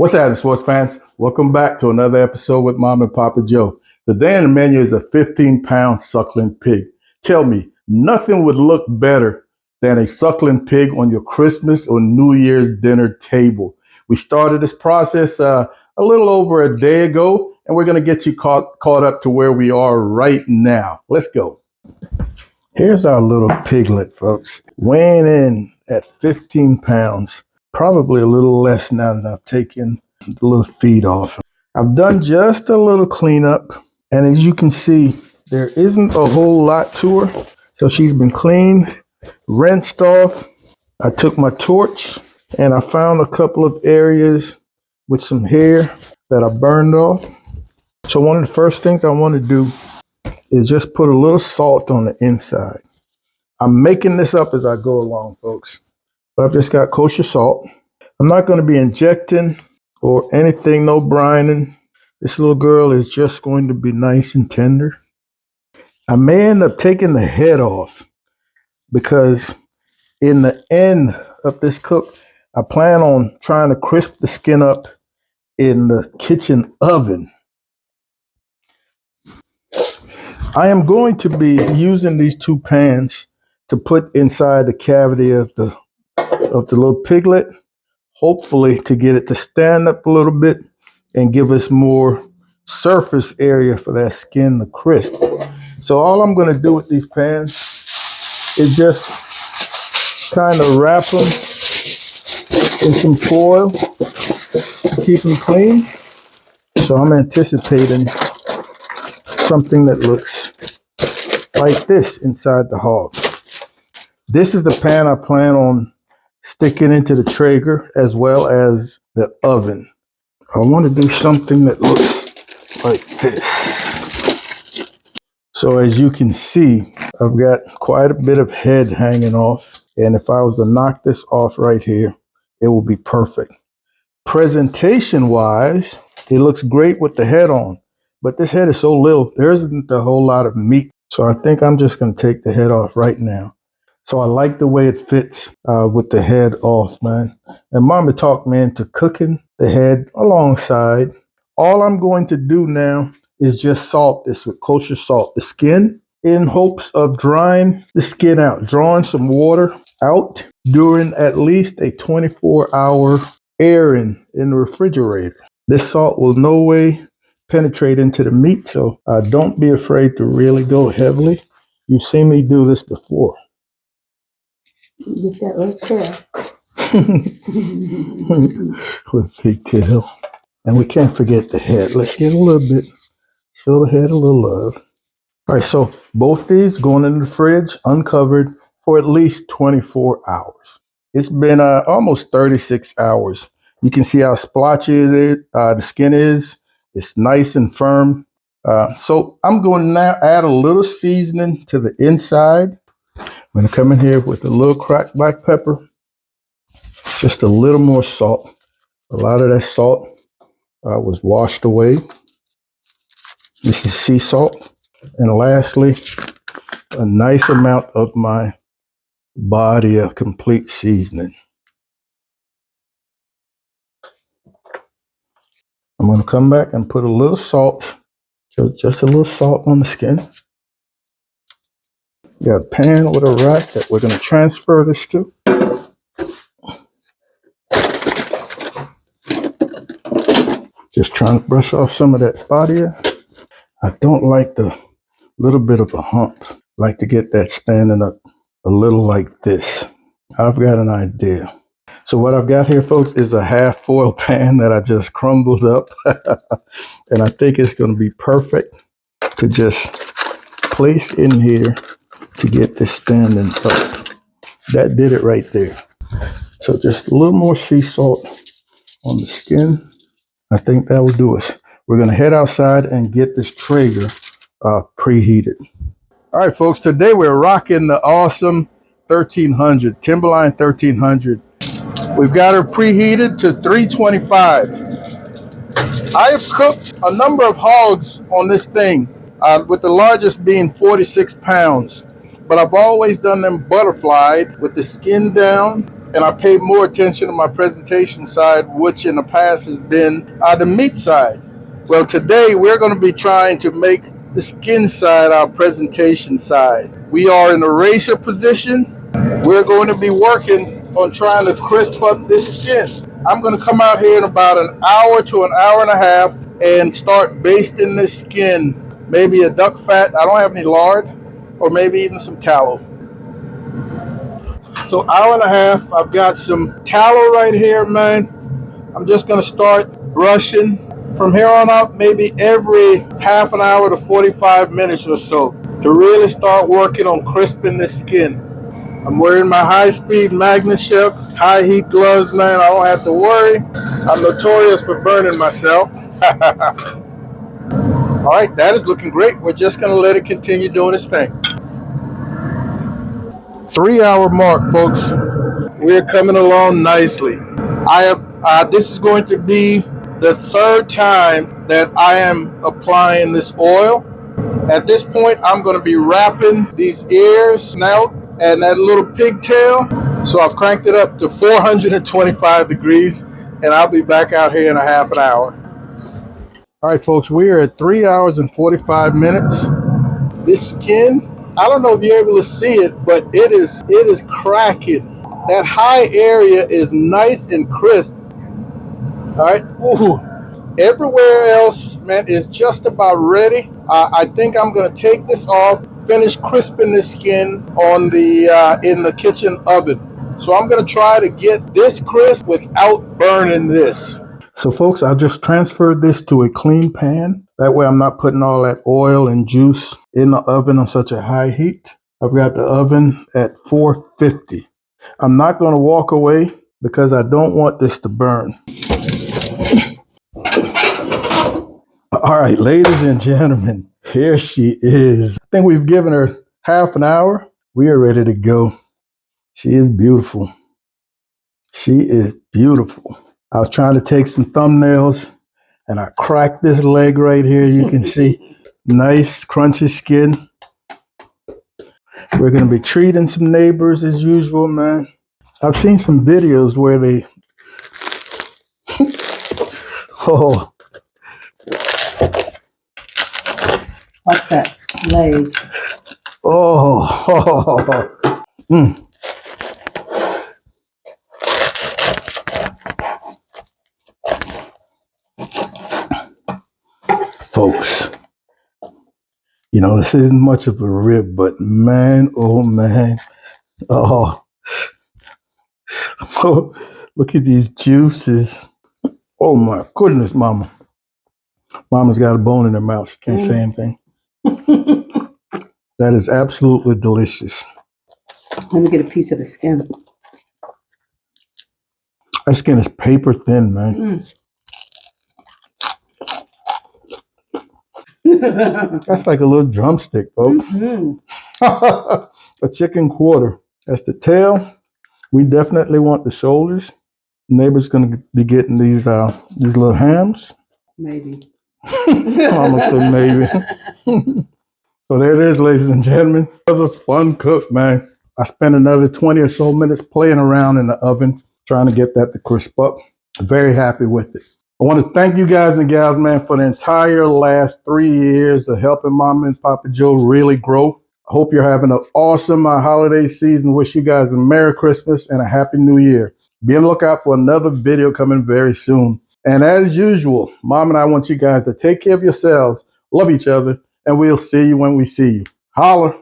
What's happening, sports fans? Welcome back to another episode with Mom and Papa Joe. Today on the menu is a 15-pound suckling pig. Tell me, nothing would look better than a suckling pig on your Christmas or New Year's dinner table. We started this process a little over a day ago, and we're going to get you caught up to where we are right now. Let's go. Here's our little piglet, folks, weighing in at 15 pounds. Probably a little less now that I've taken the little feet off. I've done just a little cleanup, and as you can see, there isn't a whole lot to her. So she's been cleaned, rinsed off. I took my torch and I found a couple of areas with some hair that I burned off. So one of the first things I want to do is just put a little salt on the inside. I'm making this up as I go along, folks. But I've just got kosher salt. I'm not going to be injecting or anything, no brining. This little girl is just going to be nice and tender. I may end up taking the head off because in the end of this cook, I plan on trying to crisp the skin up in the kitchen oven. I am going to be using these two pans to put inside the cavity of the little piglet, hopefully to get it to stand up a little bit and give us more surface area for that skin to crisp. So all I'm going to do with these pans is just kind of wrap them in some foil to keep them clean. So I'm anticipating something that looks like this inside the hog. This is the pan I plan on sticking into the Traeger as well as the oven. I want to do something that looks like this. So as you can see, I've got quite a bit of head hanging off. And if I was to knock this off right here, it will be perfect. Presentation wise, it looks great with the head on, but this head is so little, there isn't a whole lot of meat. So I think I'm just going to take the head off right now. So I like the way it fits with the head off, man. And Mama talked me into cooking the head alongside. All I'm going to do now is just salt this with kosher salt, the skin, in hopes of drying the skin out, drawing some water out during at least a 24-hour airing in the refrigerator. This salt will no way penetrate into the meat, so don't be afraid to really go heavily. You've seen me do this before. Get that right there. With pigtail. And we can't forget the head. Let's get a little bit, show the head a little love. All right, so both these going in the fridge uncovered for at least 24 hours. It's been almost 36 hours. You can see how splotchy the skin is. It's nice and firm. So I'm going to now add a little seasoning to the inside. I'm going to come in here with a little cracked black pepper, just a little more salt. A lot of that salt was washed away. This is sea salt. And lastly, a nice amount of my body of complete seasoning. I'm going to come back and put a little salt, just a little salt on the skin. Got a pan with a rack that we're going to transfer this to. Just trying to brush off some of that body. I don't like the little bit of a hump. I like to get that standing up a little like this. I've got an idea. So what I've got here, folks, is a half foil pan that I just crumbled up. And I think it's going to be perfect to just place in here to get this standing up. That did it right there. So just a little more sea salt on the skin. I think that will do us. We're going to head outside and get this Traeger preheated. All right, folks, today we're rocking the awesome 1300, Timberline 1300. We've got her preheated to 325. I have cooked a number of hogs on this thing, with the largest being 46 pounds. But I've always done them butterflied with the skin down and I pay more attention to my presentation side, which in the past has been the meat side. Well, today we're going to be trying to make the skin side our presentation side. We are in a racer position. We're going to be working on trying to crisp up this skin. I'm going to come out here in about an hour to an hour and a half and start basting this skin. Maybe a duck fat. I don't have any lard, or maybe even some tallow. So hour and a half, I've got some tallow right here, man. I'm just gonna start brushing. From here on out, maybe every half an hour to 45 minutes or so to really start working on crisping the skin. I'm wearing my high-speed Magna Chef high heat gloves, man. I don't have to worry. I'm notorious for burning myself. All right, that is looking great. We're just gonna let it continue doing its thing. 3 hour mark, folks. We're coming along nicely. I have. This is going to be the third time that I am applying this oil. At this point, I'm going to be wrapping these ears, snout, and that little pigtail. So I've cranked it up to 425 degrees, and I'll be back out here in a half an hour. All right, folks, we are at 3 hours and 45 minutes. This skin, I don't know if you're able to see it, but it is cracking. That high area is nice and crisp. All right. Ooh. Everywhere else, man, is just about ready. I think I'm gonna take this off, finish crisping the skin on the in the kitchen oven. So I'm gonna try to get this crisp without burning this. So folks, I just transferred this to a clean pan. That way I'm not putting all that oil and juice in the oven on such a high heat. I've got the oven at 450. I'm not going to walk away because I don't want this to burn. All right, ladies and gentlemen, here she is. I think we've given her half an hour. We are ready to go. She is beautiful. She is beautiful. I was trying to take some thumbnails and I cracked this leg right here. You can see nice crunchy skin. We're going to be treating some neighbors as usual, man. I've seen some videos where they, oh, What's that? Leg. oh, mm. Folks, you know, this isn't much of a rib, but man, oh man, oh, oh, look at these juices. Oh my goodness, mama. Mama's got a bone in her mouth. She can't say anything. That is absolutely delicious. Let me get a piece of the skin. That skin is paper thin, man. That's like a little drumstick, folks. A chicken quarter. That's the tail. We definitely want the shoulders. Neighbor's gonna be getting these little hams. Maybe. Almost said maybe. So there it is, ladies and gentlemen. Another fun cook, man. I spent another 20 or so minutes playing around in the oven, trying to get that to crisp up. Very happy with it. I want to thank you guys and gals, man, for the entire last 3 years of helping Mama and Papa Joe really grow. I hope you're having an awesome holiday season. Wish you guys a Merry Christmas and a Happy New Year. Be on the lookout for another video coming very soon. And as usual, Mom and I want you guys to take care of yourselves, love each other, and we'll see you when we see you. Holla.